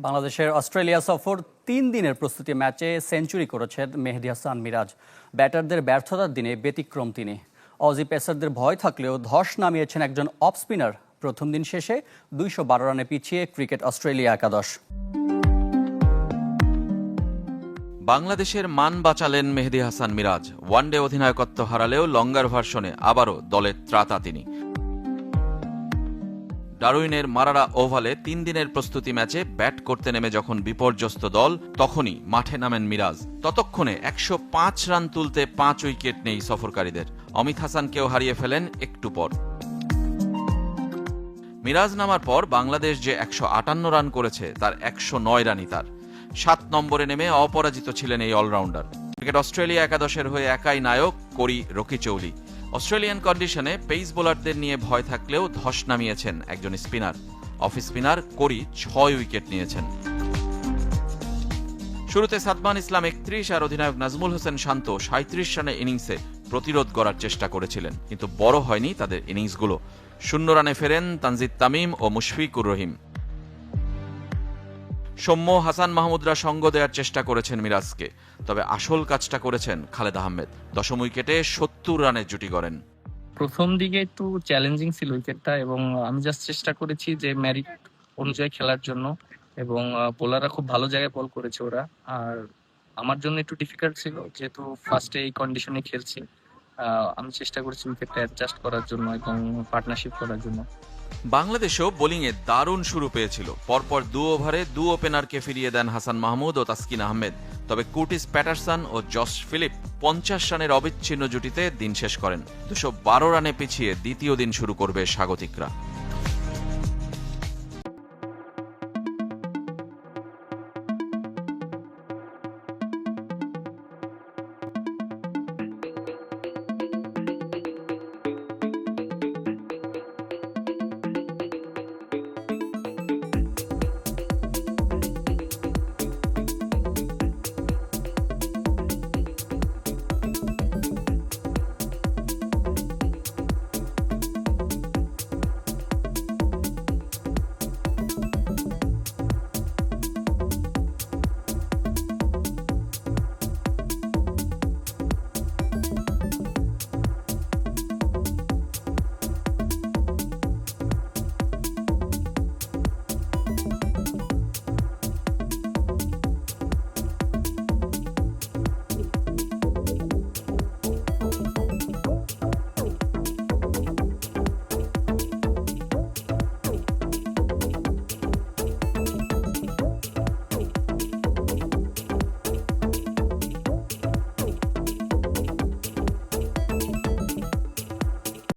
বাংলাদেশের অস্ট্রেলিয়া সফর ৩ দিনের প্রস্তুতি ম্যাচে সেঞ্চুরি করেছেন মেহেদী হাসান মিরাজ। ব্যাটারদের ব্যর্থতার দিনে ব্যতিক্রম তিনি। অজি পেসারদের ভয় থাকলেও ধস নামিয়েছেন একজন অফ স্পিনার। প্রথম দিন শেষে ২১২ রানে পিছিয়ে ক্রিকেট অস্ট্রেলিয়া একাদশ। বাংলাদেশের মান বাঁচালেন মেহেদী হাসান মিরাজ। ওয়ানডে অধিনায়কত্ব হারালেও লঙ্গার ভার্সনে আবারও দলের ত্রাতা তিনি। ডারউইনের মারারা ওভালে ৩ দিনের প্রস্তুতি ম্যাচে ব্যাট করতে নেমে যখন বিপর্যস্ত দল, তখনই মাঠে নামেন মিরাজ। ততক্ষণে ১০৫ রান তুলতে ৫ উইকেট নেই সফরকারীদের। অমিত হাসানকেও হারিয়ে ফেলেন একটু পর। মিরাজ নামার পর বাংলাদেশ যে ১৫৮ রান করেছে তার ১০৯ রানই তার। ৭ নম্বরে নেমে অপরাজিত ছিলেন এই অলরাউন্ডার। ক্রিকেট অস্ট্রেলিয়া একাদশের হয়ে একাই নায়ক করি রকিচৌলি। অস্ট্রেলিয়ান কন্ডিশনে পেস বোলারদের নিয়ে ভয় থাকলেও ধস নামিয়েছেন একজন স্পিনার। অফ স্পিনার করি ৬ উইকেট নিয়েছেন। শুরুতে সাদমান ইসলাম ৩১ আর অধিনায়ক নাজমুল হোসেন শান্ত ৩৭ রানে ইনিংসে প্রতিরোধ করার চেষ্টা করেছিলেন, কিন্তু বড় হয়নি তাদের ইনিংসগুলো। ০ রানে ফেরেন তানজিদ তামিম ও মুশফিকুর রহিম। সৌম্য, হাসান মাহমুদরা সঙ্গ দেওয়ার চেষ্টা করেছেন মিরাজকে, তবে আসল কাজটা করেছেন খালেদ আহমেদ। ১০ম উইকেটে ৭০ রানের জুটি গড়েন। প্রথম দিকে একটু চ্যালেঞ্জিং ছিল উইকেটটা, এবং আমি জাস্ট চেষ্টা করেছি যে মেরিট অনুযায়ী খেলার জন্য, এবং বোলাররা খুব ভালো জায়গায় বল করেছে ওরা। আর আমার জন্য একটু ডিফিকাল্ট ছিল, যেহেতু ফার্স্টে এই কন্ডিশনে খেলছি। আমি চেষ্টা করেছি উইকেটটা অ্যাডজাস্ট করার জন্য এবং পার্টনারশিপ করার জন্য। বাংলাদেশও বোলিংয়ে দারুণ শুরু পেয়েছিল। পরপর ২ ওভারে ২ ওপেনারকে ফিরিয়ে দেন হাসান মাহমুদ ও তাসকিন আহমেদ। তবে কুর্টিস প্যাটারসন ও জশ ফিলিপ ৫০ রানের অবিচ্ছিন্ন জুটিতে দিন শেষ করেন। ২১২ রানে পিছিয়ে দ্বিতীয় দিন শুরু করবে স্বাগতিকরা।